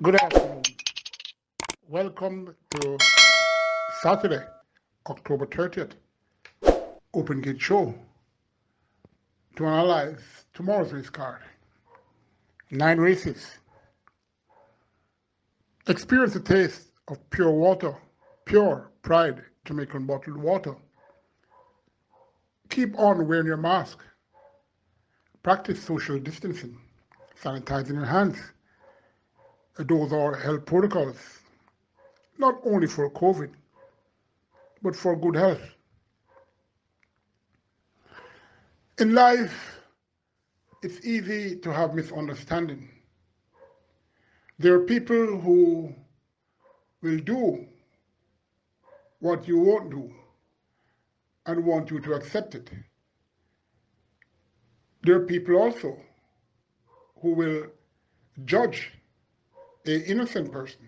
Good afternoon. Welcome to Saturday, October 30th, Open Gate Show to analyze tomorrow's race card. 9 races. Experience the taste of pure water, pure pride Jamaican bottled water. Keep on wearing your mask. Practice social distancing, sanitizing your hands. Those are health protocols, not only for COVID, but for good health. In life, it's easy to have misunderstanding. There are people who will do what you won't do and want you to accept it. There are people also who will judge an innocent person,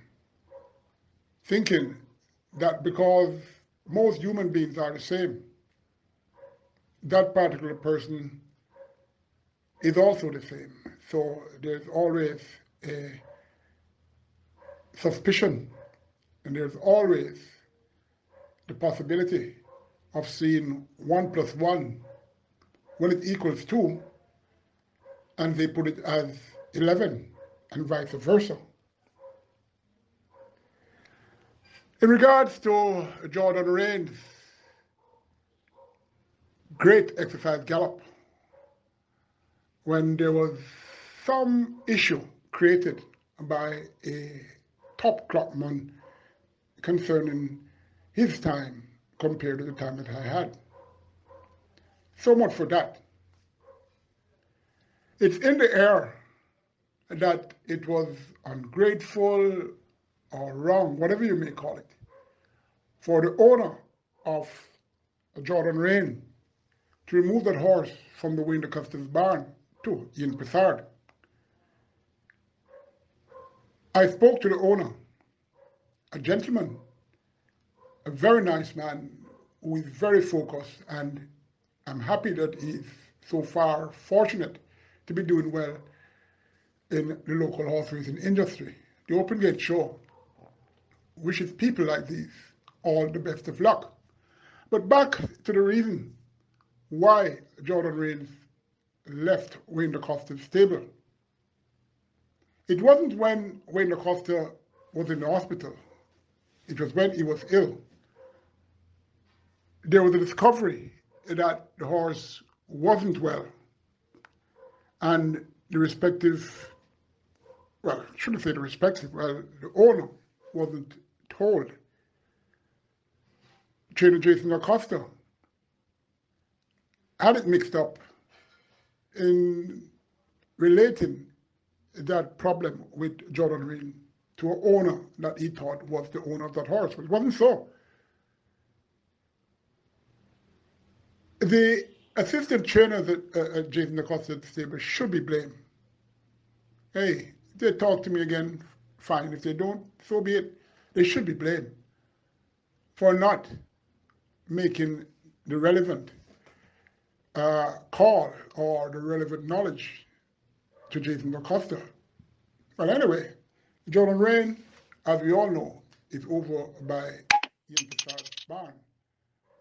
thinking that because most human beings are the same, that particular person is also the same. So there's always a suspicion, and there's always the possibility of seeing 1 plus 1 when it equals 2, and they put it as 11, and vice versa. In regards to Jordan Rain's great exercise gallop, when there was some issue created by a top clockman concerning his time compared to the time that I had. So much for that. It's in the air that it was ungrateful or wrong, whatever you may call it, for the owner of Jordan Rain to remove that horse from the Wayne Custer's barn to Ian Pessard. I spoke to the owner, a gentleman, a very nice man who is very focused, and I'm happy that he's so far fortunate to be doing well in the local horse racing industry. The Open Gate Show wishes people like these all the best of luck. But back to the reason why Jordan Rains left Wayne DaCosta's stable. It wasn't when Wayne DaCosta was in the hospital. It was when he was ill. There was a discovery that the horse wasn't well, and the respective, well, I shouldn't say the respective, well, the owner wasn't told. Trainer Jason Acosta had it mixed up in relating that problem with Jordan Rain to an owner that he thought was the owner of that horse, but it wasn't so. The assistant trainers at Jason Acosta's stable should be blamed. Hey, if they talk to me again, fine. If they don't, so be it. They should be blamed for not making the relevant call or the relevant knowledge to Jason Acosta. But anyway, Jordan Rain, as we all know, is over by Ian Pessard's barn.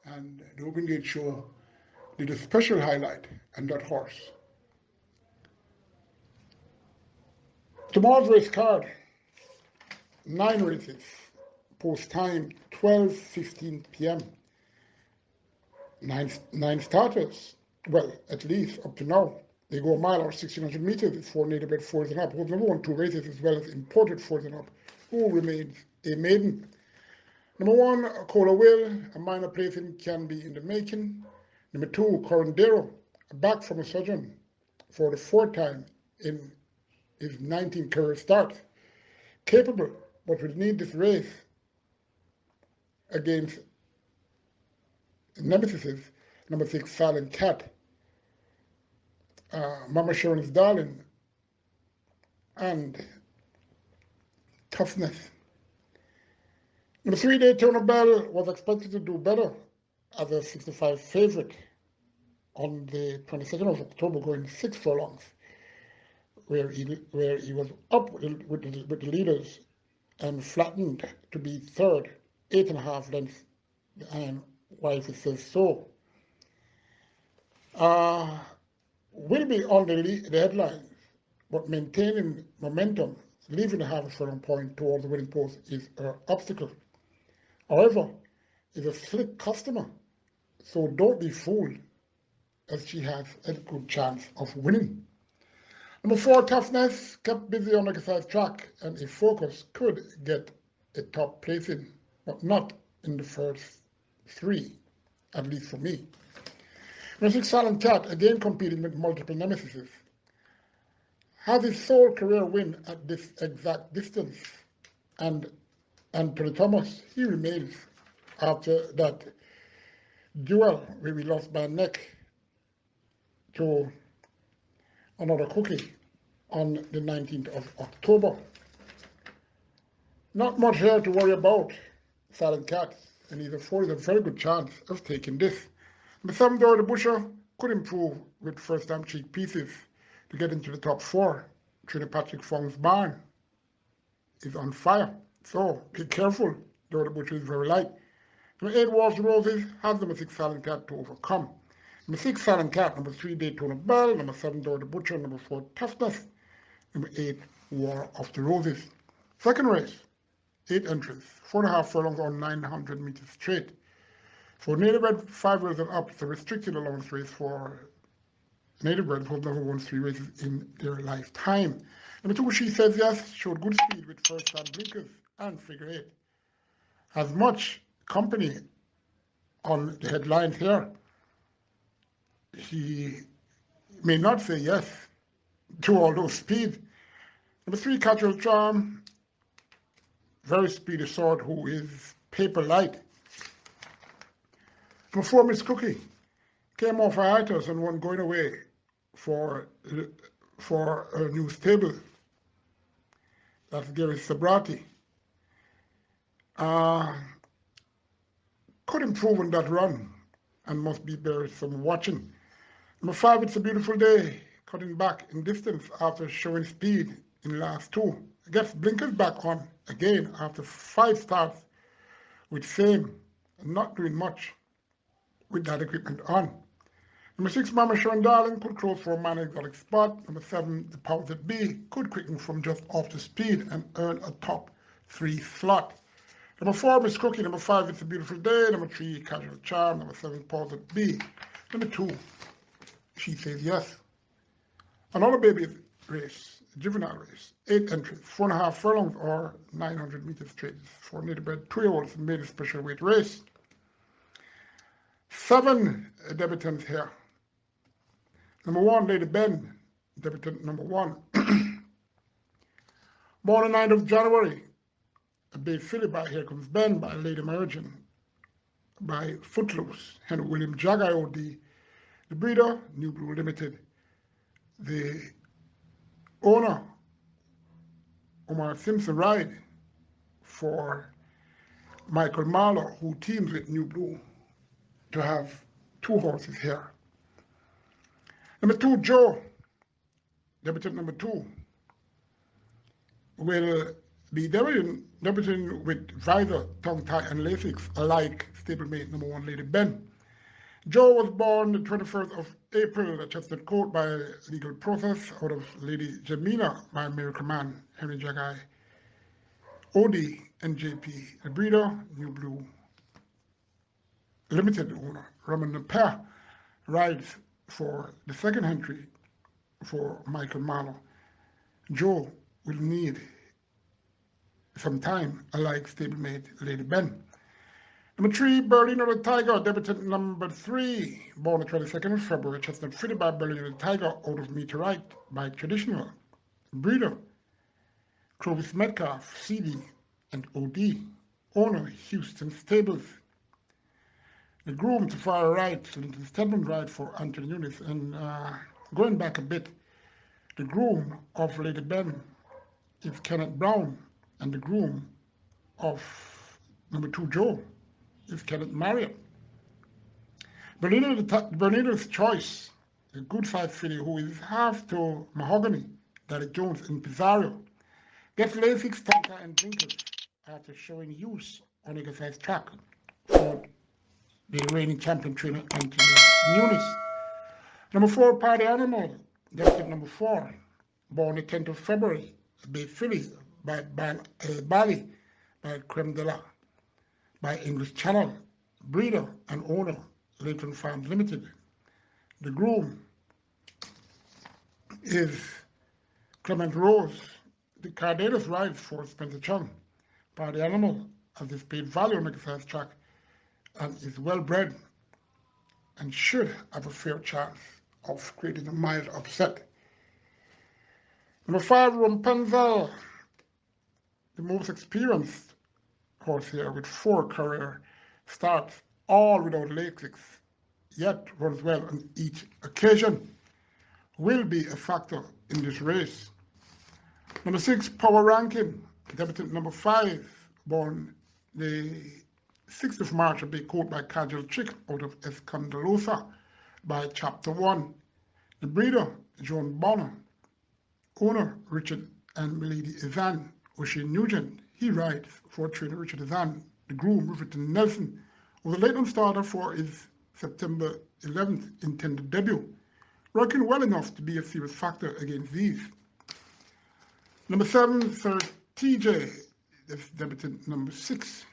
And the Open Gate Show did a special highlight on that horse. Tomorrow's race card, 9 races, post time 12:15 p.m. Nine starters, well, at least up to now. They go a mile or 1,600 meters. It's for native bred foals and up. Holds number 1, 2 races, as well as imported foals and up, who remains a maiden. Number 1, Cola Will, a minor placing can be in the making. Number 2, Corandero, back from a sojourn for the 4th time in his 19 career starts. Capable, but will need this race against nemesis, number 6, Silent Cat, Mama Sharon's Darling, and Toughness. Number 3, Daytona Bell, was expected to do better as a 65 favorite on the 22nd of October, going 6 furlongs. where he was up with the leaders and flattened to be third, 8.5 lengths behind Wife Says So. Will be on the headlines, but maintaining momentum, leaving the half furlong point towards the winning post is her obstacle. However, is a slick customer, so don't be fooled, as she has a good chance of winning. Number 4, Toughness, kept busy on the exercise track, and if focus could get a top placing, but not in the first 3, at least for me. Number 6, Silent Cat, again competing with multiple nemesis, has his sole career win at this exact distance, and Anthony Thomas, he remains after that duel where we lost by neck to another cookie on the 19th of October. Not much here to worry about, Silent Cat, and he's afforded a very good chance of taking this. The 7, the Busher, could improve with first-time cheek pieces to get into the top 4. Trinidad Patrick Fong's barn is on fire, so be careful, though the Butcher is very light. Number 8, Walls Roses, has number 6, Silent Cat to overcome. Number 6, Silent Cat. Number 3, Daytona Bell. Number 7, the Butcher. Number 4, Toughness. Number 8, War of the Roses. Second race, 8 entries, 4.5 furlongs on 900 meters straight. For native bred 5 years and up, it's a restricted allowance race for native breds who have never won 3 races in their lifetime. Number 2, She Says Yes, showed good speed with first time blinkers and figure 8. Has much company on the headlines here. He may not say yes to all those speed. Number 3, Casual Charm, very speedy sort who is paper light. Number 4, Miss Cookie, came off a hiatus and won going away for a new stable. That's Gary Sabrati. Could improve on that run and must be there some watching. Number 5, It's a Beautiful Day, cutting back in distance after showing speed in the last 2. Gets blinkers back on again after 5 starts with same and not doing much with that equipment on. Number 6, Mama Sharon Darling, could close for a minor exotic spot. Number 7, The Powers That Be, could quicken from just off the speed and earn a top 3 slot. Number 4, Miss Cookie. Number 5, It's a Beautiful Day. Number 3, Casual Charm. Number 7, Powers That Be. Number 2, She Says Yes. Another baby race, juvenile race, 8 entries, 4.5 furlongs or 900 meters straight for native bred 2-year-olds and made a special weight race. 7 debutants here. Number 1, Lady Ben, debutant number 1. Born on 9th of January, a big filly by Here Comes Ben by Lady Mergen, by Footloose, Henry William Jagger OD, the breeder, New Blue Limited. The owner, Omar Simpson, ride for Michael Marlowe, who teams with New Blue to have 2 horses here. Number 2, Joe, debutant number 2, will be debuting with visor, tongue tie, and lasix, alike stablemate number 1, Lady Ben. Joe was born the 21st of April at Chestnut Court by legal process out of Lady Jamila by Miracle Man, Henry Jagai, OD, and JP. The breeder, New Blue Limited owner, Roman Naper, rides for the second entry for Michael Marlowe. Joe will need some time, alike stablemate Lady Ben. Number 3, Berliner the Tiger, debutant number 3, born the 22nd of February, Chestnut Fitted by Berliner the Tiger, out of Meteorite by Traditional. Breeder, Clovis Metcalf, CD, and OD. Owner, Houston Stables. The groom to far right, Linton Stedman ride for Anthony Nunes. And going back a bit, the groom of Lady Ben is Kenneth Brown, and the groom of number 2, Joe, is Kenneth Marriott. Bernardo's Choice, a good-sized filly who is half to mahogany, Derek Jones in Pizarro gets LASIK stunter and blinkers after showing use on exercise track for the reigning champion trainer Anthony Nunes. Number 4, Party Animal, debutant number 4, born the 10th of February, Bay Philly by Bali by Creme de la, by English Channel, breeder and owner, Leighton Farms Limited. The groom is Clement Rose. The Cardenas rides for Spencer Chung. Party Animal has displayed value on the exercise track and is well bred and should have a fair chance of creating a mild upset. Number 5, Rapunzel, the most experienced horse here with 4 career starts, all without LASIK, yet runs well on each occasion, will be a factor in this race. Number 6, Power Ranking, debutant number 5, born the 6th of March, a big coat by Casual Chick out of Escandalosa by Chapter 1. The breeder, Joan Bonner. Owner, Richard and Milady Izan. O'Shane Nugent, he rides for trainer Richard Izan. The groom, Riverton Nelson, was a late-on starter for his September 11th intended debut, working well enough to be a serious factor against these. Number 7, Sir TJ, this debutant number 6,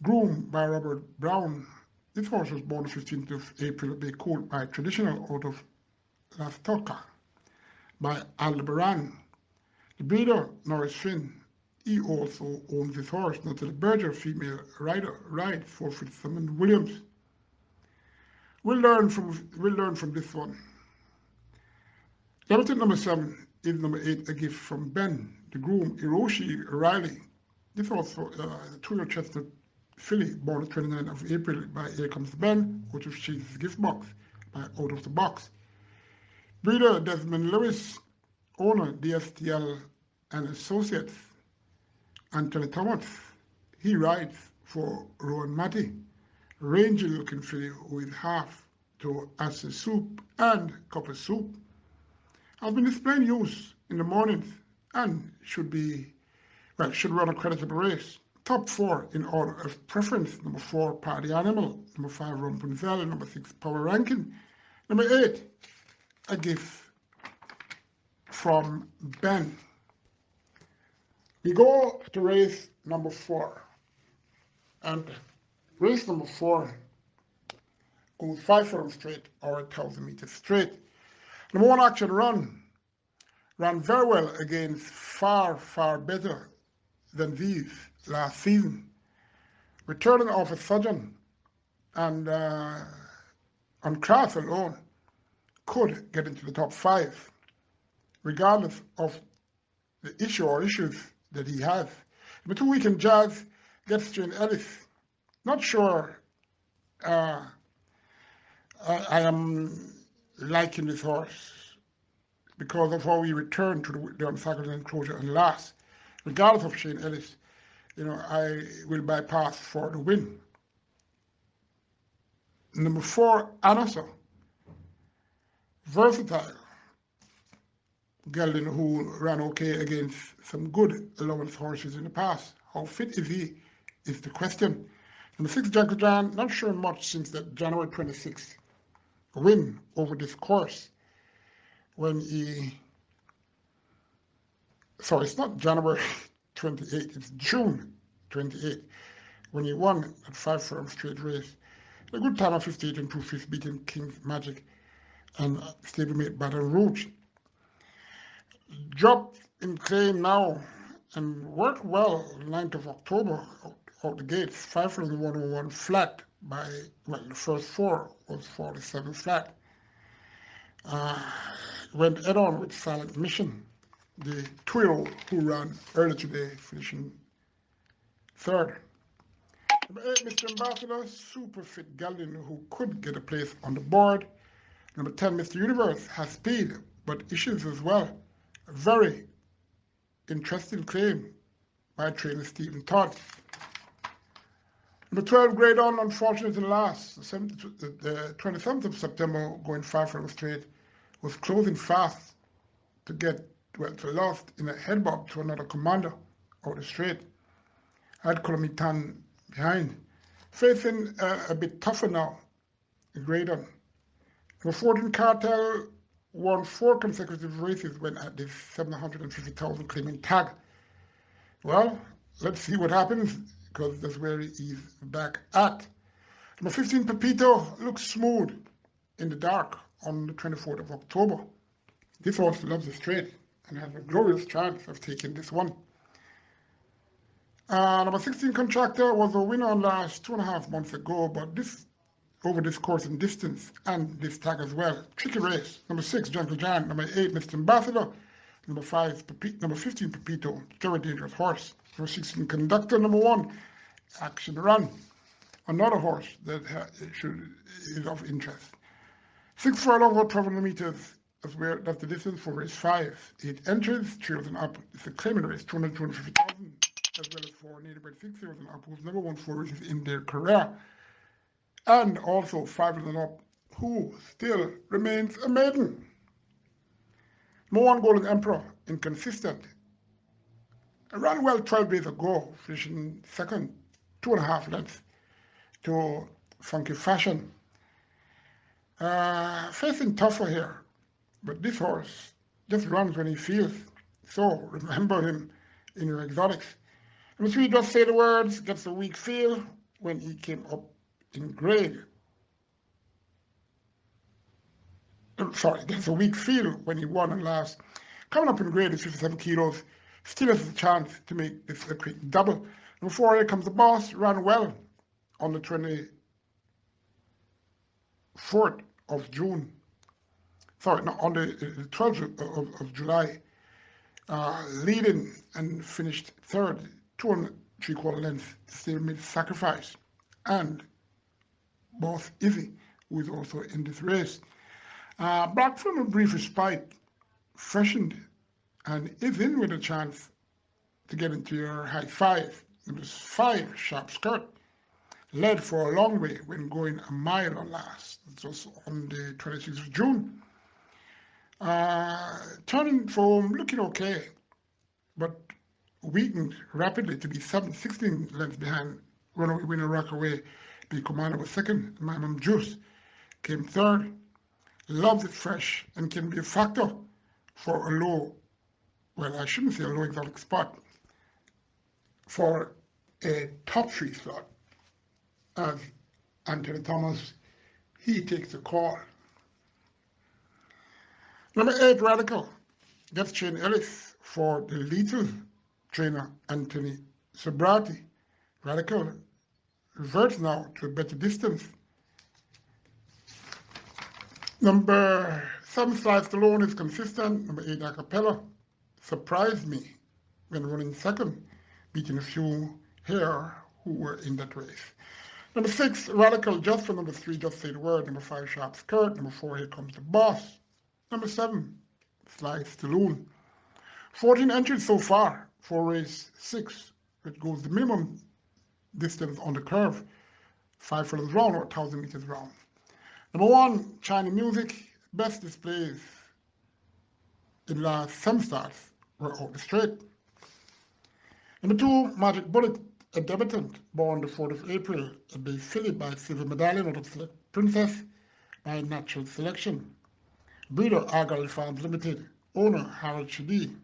groomed by Robert Brown. This horse was born the 15th of April at Bay Court by Traditional out of Las Tocas by Aldebaran. The breeder, Norris Finn, he also owns this horse. Natalie Berger, female rider, rides for Fitzsimmons Williams. We'll learn from this one. Debutant number 7 is number 8, A Gift from Ben. The groom, Hiroshi Riley. This also a 2-year chestnut filly born the 29th of April by Here Comes Ben, out of She's Gift Box by Out of the Box. Breeder, Desmond Lewis. Owner, DSTL and Associates. Anthony Thomas. He rides for Rowan Matty. Rangy looking filly who is half to acid soup and copper soup. Has been displaying use in the mornings and should run a creditable race. Top 4 in order of preference: number 4, Party Animal, number 5, Rapunzel, number 6, Power Ranking, number 8, A Gift from Ben. We go to race number 4, and race number 4 goes 5 furlongs straight or 1,000 meters straight. Number 1, Action Run, ran very well against far better than these last season. Returning off a sojourn and on class alone could get into the top 5, regardless of the issue or issues that he has. Number 2, Weekend Jazz gets Jane Ellis. Not sure I am liking this horse because of how he returned to the unsackled enclosure and last. Regardless of Shane Ellis, I will bypass for the win. Number 4, Anasa. Versatile gelding who ran okay against some good allowance horses in the past. How fit is he is the question. Number 6, Jacko Jan, not sure much since that January 26th win over this course when it's not January 28th, it's June 28th when he won at 5 furlong straight race. A good time of 58 and 2/5, beating King's Magic and stablemate Baton Rouge. Dropped in claim now and worked well 9th of October out the gates. 5 furlong 101 flat by, the first 4 was 47 flat. Went head on with Silent Mission, the 2-year-old who ran early today, finishing 3rd. Number 8, Mr. Ambassador, super fit gelding who could get a place on the board. Number 10, Mr. Universe, has speed, but issues as well. A very interesting claim by trainer Stephen Todd. Number 12, Grey Dawn, unfortunately last. The 27th of September, going 5 furlongs straight, was closing fast to get, well, to lost in a head bob to another commander out the straight. Had Colombitan behind. Facing a bit tougher now, Graydon. Number 14 Cartel won 4 consecutive races when at this 750,000 claiming tag. Well, let's see what happens, because that's where he's back at. Number 15 Pepito looks smooth in the dark on the 24th of October. This horse loves the straight and has a glorious chance of taking this one. Number 16 Contractor was a winner on last 2.5 months ago, but this over this course and distance and this tag as well. Tricky race. Number 6 Gentle Giant. Number 8 Mr. Ambassador. Number 15 Pepito, very dangerous horse. Number 16 Conductor. Number 1 Action Run, another horse that is of interest. 6 furlongs or 1200 meters. That's the distance for race 5. 8 entries, 3,000 up. It's a claiming race, 250,000, as well as for native bred 6,000 up, who's never won 4 races in their career. And also 5,000 up, who still remains a maiden. Number 1 Golden Emperor, inconsistent. Ran well 12 days ago, finishing second, 2.5 lengths to Funky Fashion. Facing tougher here, but this horse just runs when he feels. So remember him in your exotics. Number 3 Just Say the Words, gets a weak feel when he came up in grade. Gets a weak feel when he won and last. Coming up in grade is 57 kilos. Still has a chance to make this a quick double. Number 4, Here Comes the Boss, ran well on the 24th of June. On the 12th of July. Leading and finished third, 2 3/4 lengths, still made sacrifice. And both Izzy, who is also in this race. Back from a brief respite, freshened, and is in with a chance to get into your high 5. Number 5, Sharp Skirt, led for a long way when going a mile or last. It was on the 26th of June. Turning form, looking okay, but weakened rapidly to be 16 lengths behind runaway winner Rockaway. The commander was second. My Mom Juice came third. Loves it fresh and can be a factor for a low, well, I shouldn't say a low exotic spot, for a top 3 slot. As Anthony Thomas, he takes the call. Number 8, Radical, gets Shane Ellis for the lethal trainer Anthony Sobrati. Radical reverts now to a better distance. Number 7, Sly Stallone, is consistent. Number 8, Acapella, surprised me when running second, beating a few here who were in that race. Number 6, Radical, just for number 3, Just Say the Word. Number 5, Sharp Skirt. Number 4, Here Comes the Boss. Number 7, Sly Stallone. 14 entries so far for race 6. It goes the minimum distance on the curve, 5 furlongs round or 1,000 meters round. Number 1, China Music, best displays in last 7 starts were out the straight. Number 2, Magic Bullet, a debutant born the 4th of April, a base filly by Silver Medallion out of Select Princess by Natural Selection. Breeder Argyle Farms Limited, owner Harold Shadid.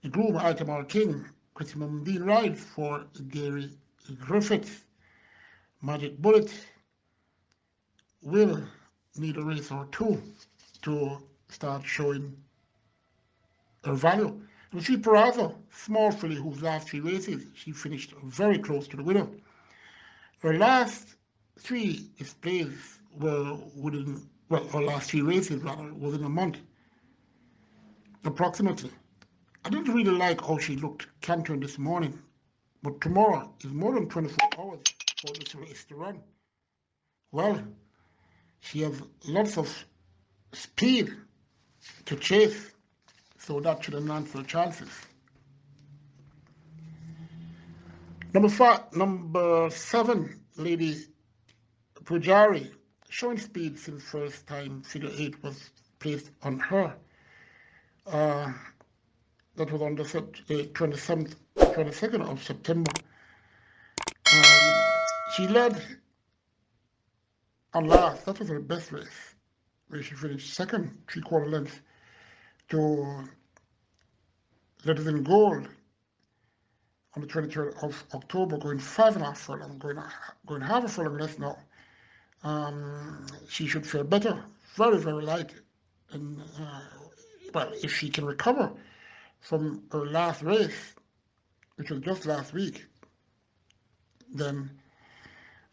The groom Itamar King, Christopher Dean rides for Gary Griffiths. Magic Bullet will need a race or 2 to start showing her value. Number 3, Peraza, small filly whose last 3 races she finished very close to the winner. Her last 3 displays were within, well, her last 3 races rather, within a month, approximately. I didn't really like how she looked cantering this morning, but tomorrow is more than 24 hours for this race to run. Well, she has lots of speed to chase, so that should enhance her chances. Number 7, Lady Pujari, showing speed since first time figure 8 was placed on her. that was on the 22nd of September. She led on last. That was her best race, where she finished second, 3/4 length to Let It In Gold on the 23rd of October, going 5.5 furlong, going half a furlong less now. She should fare better, very, very light. And, well, if she can recover from her last race, which was just last week, then,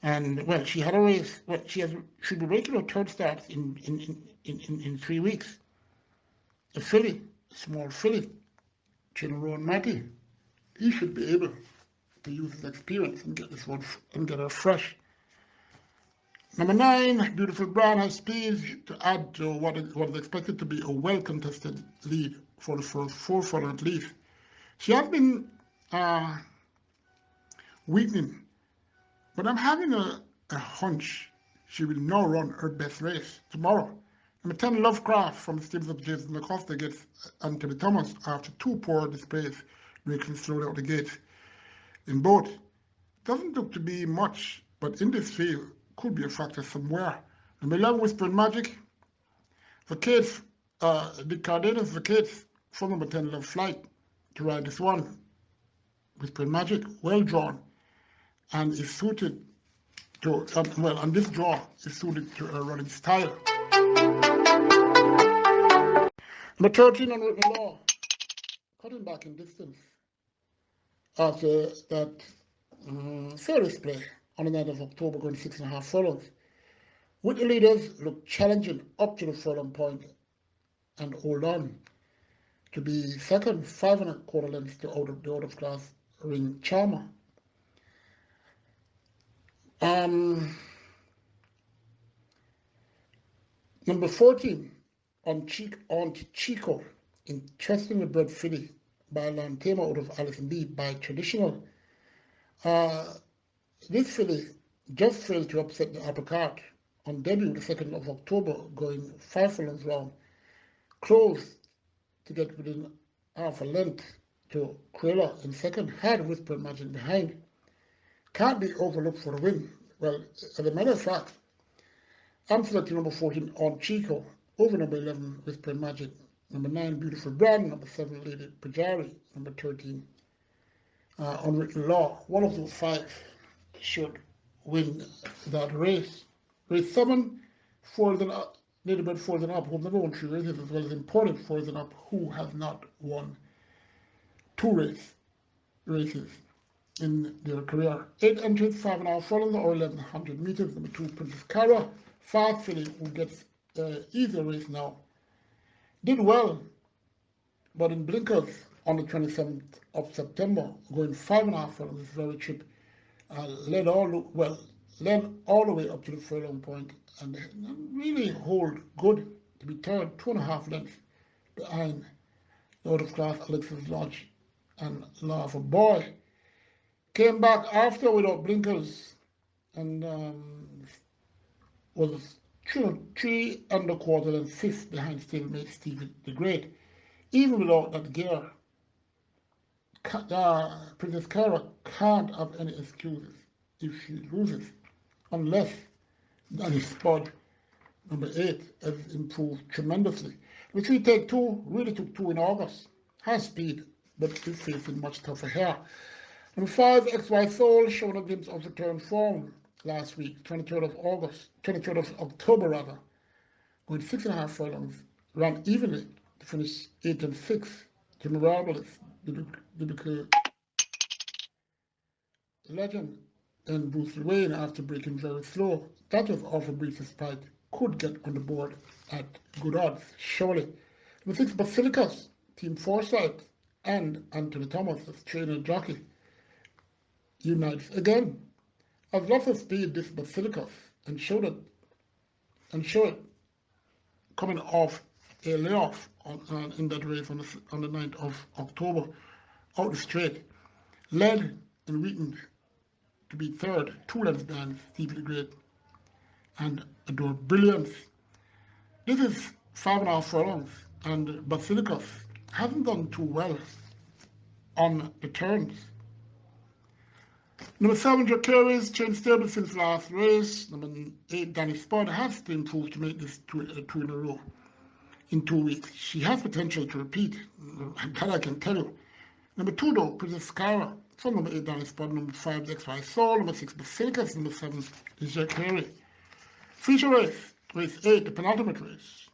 and, well, she had a race, well, she'll be making her third start in 3 weeks. A filly, a small filly, Rowan Matty, he should be able to use his experience and get this one and get her fresh. Number 9, Beautiful Brown, has speed to add to what is expected to be a well-contested lead for the first 4 furlong at least. She has been weakening, but I'm having a hunch she will now run her best race tomorrow. Number 10, Lovecraft from the stables of Jason Acosta gets Anthony Thomas after 2 poor displays, breaking slowly out the gates in both. Doesn't look to be much, but in this field could be a factor somewhere. Number 11, Whispering Magic vacates, the Cardenas vacates for number 10, Love Flight, to ride this one. Whispering Magic, well drawn, and is suited to, well, and this draw is suited to her running style. Number 13, Unwritten Law, cutting back in distance after that series play on the 9th of October, going 6.5 furlongs. With the leaders look challenging up to the furlong point and hold on to be second, 5.25 lengths to the out of class Ring Charmer. Number 14, on Chico, interestingly bred filly by Lantema out of Alison B by Traditional. This filly just failed to upset the apple cart on debut the 2nd of October, going 5 furlongs round, close to get within half a length to Cruella in second, had Whispering Magic behind. Can't be overlooked for a win. Well, as a matter of fact, I'm selecting number 14, On Chico, over number 11, Whispering Magic, number 9, Beautiful Brand, number 7, Lady Pajari, number 13, Unwritten Law. One of those 5 should win that race. Race 7, Frozen Up, Ladybird Frozen Up, who have never won 3 races, as well as Imported Frozen Up, who has not won 2 races in their career. 8 entries, 5.5 furlongs, or 1,100 meters. Number 2, Princess Cara, fast filly who gets easier race now. Did well, but in blinkers on the 27th of September, going 5.5 furlongs, this very trip, led all the way up to the furlong point and really hold good to be third, 2.5 lengths behind the out of class Alexis Lodge and Law of a Boy. Came back after without blinkers and was 3.25 lengths fifth behind stablemate Stephen the Great. Even without that gear, Princess Cara can't have any excuses if she loses, unless Danny Spud, number 8, has improved tremendously. The 3 Take 2 really took 2 in August. Has speed, but is facing much tougher hair. Number 5, XY Soul, showed a glimpse of return form last week, 23rd of October rather, going 6.5 furlongs, ran evenly to finish 8 and 6 to Mirabilis, biblical legend, and Bruce Wayne after breaking very slow. That was off a brief respite. Could get on the board at good odds, surely. Number 6, Basilicus, Team Foresight, and Anthony Thomas as trainer jockey unites again. Has lots of speed, this Basilicus, and show it coming off a layoff in that race on the 9th of October, out the straight. Led and weakened to be third, 2 lengths behind Steve the Great and Adore Brilliance. This is 5.5 furlongs, and Basilicus hasn't done too well on the turns. Number 7, Jacaris, changed stable since last race. Number 8, Danny Spud has to improve to make this two in a row in 2 weeks. She has potential to repeat, that I can tell you. Number 2, though, Princess Skyra. So number 8, Danny Spud. Number 5, XY Soul. Number 6, Basilicus. Number 7 is Jacari. Feature race, race 8, the penultimate race.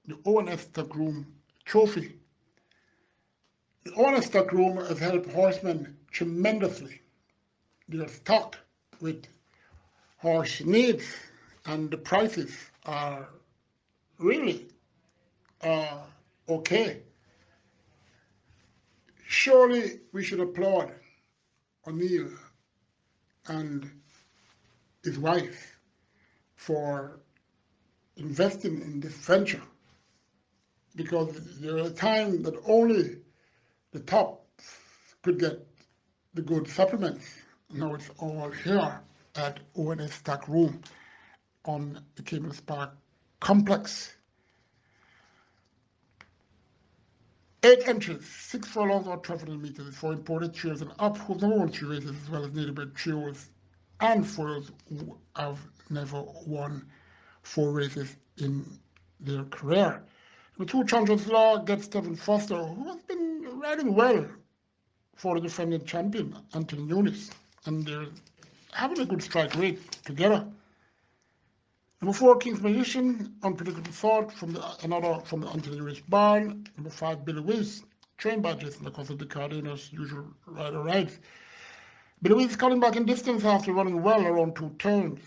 The ONS Stockroom Trophy. The ONS Stockroom has helped horsemen tremendously. They are stocked with horse needs, and the prices are really okay. Surely we should applaud O'Neill and his wife for investing in this venture, because there was a time that only the top could get the good supplements. Now it's all here at ONS Stock Room on the Caymanas Park complex. 8 entries, 6 furlongs or 1200 meters for imported trios and up, who've never won 3 races, as well as native-bred trios and foals who have never won 4 races in their career. Number 2, Chandler's Law gets Stephen Foster, who has been riding well for the defending champion, Anthony Nunes, and they're having a good strike rate together. Number 4, King's Magician, Unpredictable Thought, another from the Anthony Nunes barn. Number 5, Billy Wiz, trained by Jason Lacoste of the Cardenas, usual rider rides. Billy Wiz coming back in distance after running well around 2 turns.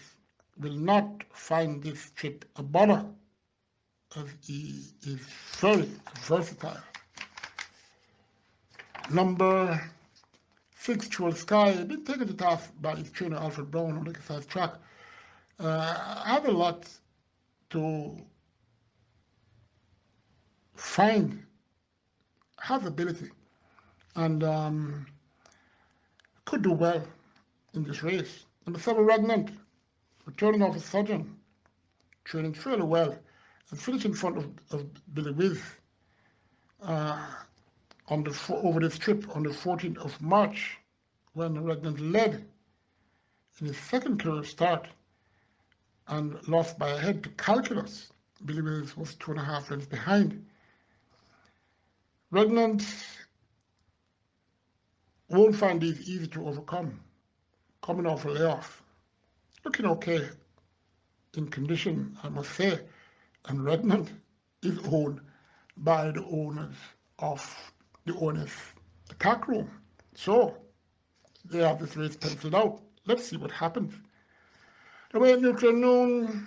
Will not find this trip a bother, as he is very versatile. Number 6, Troll Sky, been taken to task by his trainer Alfred Brown on the exercise track. Had a lot to find, has ability, and could do well in this race. Number 7, Regnant, returning off a sojourn, training fairly well, and finished in front of Billy Wiz over this trip on the 14th of March, when Regnant led in his second career start and lost by a head to Calculus. Billy Wiz was 2.5 lengths behind. Regnant won't find these easy to overcome, coming off a layoff. Looking okay in condition, I must say, and Regnant is owned by the owners of the ONS Attack Room. So they have this race penciled out. Let's see what happens. The way Nuclear Noon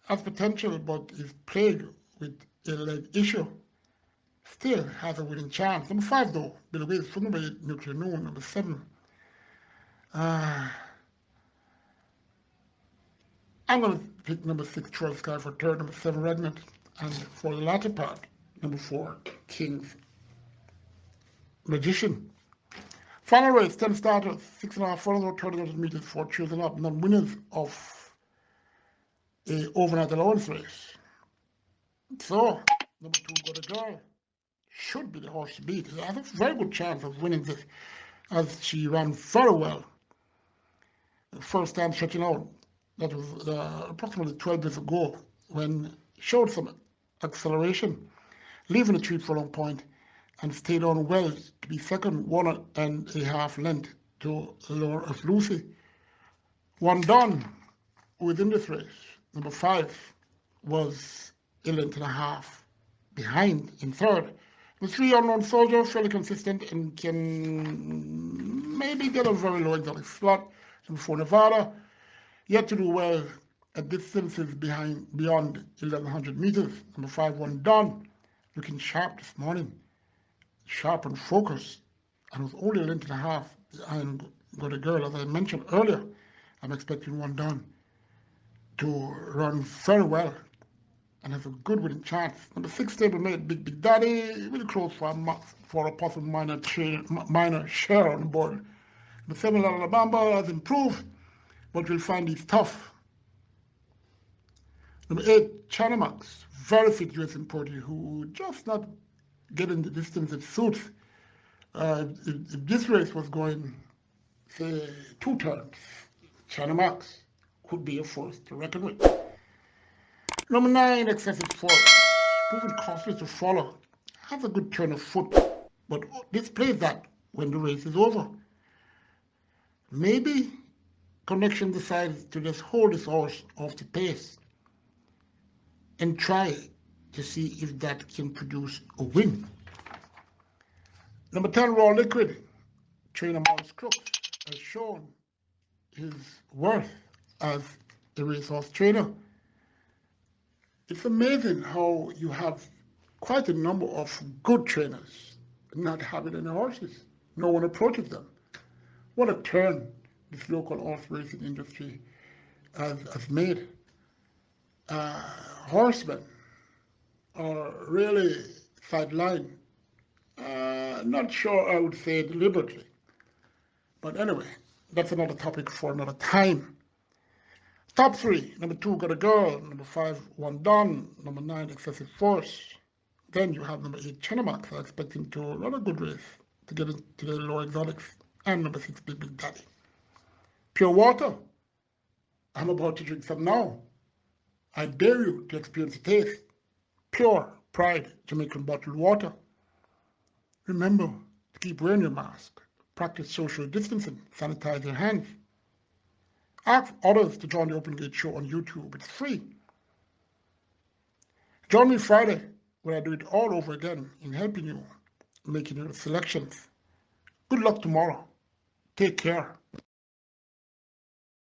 has potential but is plagued with a leg issue. Still has a winning chance. Number 5 though, Billy Wiz, for number 8, Nuclear Noon. Number 7. I'm going to pick number 6, Troll Sky for third, number 7, Regnant, and for the latter part, number 4, King's Magician. Final race, 10 starters, 6.5 furlongs or 1,300 meters for choosing up, non-winners of a overnight allowance race. So, number 2, Got a Girl, should be the horse to beat. It has a very good chance of winning this, as she ran very well. The first time stretching out, that was approximately 12 days ago, when showed some acceleration, leaving a 3 furlong point, and stayed on well to be second, 1.5 length to Lure of Lucy. One done within this race. Number 5 was 1.5 lengths behind in third. Number 3, Unknown Soldier, fairly consistent and can maybe get a very low exotic slot. Number 4, Nevada, yet to do well at distances beyond 1,100 meters. Number 5, One Done, looking sharp this morning, sharp and focused, and was only 1.5 lengths behind Got a Girl. As I mentioned earlier, I'm expecting One Done to run very well and has a good winning chance. Number 6, Stablemate, Big Daddy, really close for a possible minor share on the board. Number 7, Alabama, has improved, but we'll find these tough. Number 8, China Max, very fit US importer who just not getting the distance it suits. If this race was going, say, 2 turns, Caymanas could be a force to reckon with. Number 9, excessive force, proving costly to follow. Has a good turn of foot, but displays that when the race is over. Maybe Connection decides to just hold his horse off the pace and try to see if that can produce a win. Number 10, Raw Liquid, trainer Morris Crooks, has shown his worth as a racehorse trainer. It's amazing how you have quite a number of good trainers not having any horses. No one approaches them. What a turn this local horse racing industry has made. Horsemen are really sidelined. Not sure I would say deliberately. But anyway, that's another topic for another time. Top 3. Number 2, Got a Girl. Number 5, One Done. Number 9, Excessive Force. Then you have number 8, Caymanas. I expect him to run a good race to get into the lower exotics. And number 6, Big Daddy. Pure water. I'm about to drink some now. I dare you to experience the taste. Pure Pride Jamaican bottled water. Remember to keep wearing your mask. Practice social distancing. Sanitize your hands. Ask others to join the Open Gate Show on YouTube. It's free. Join me Friday when I do it all over again in helping you, making your selections. Good luck tomorrow. Take care.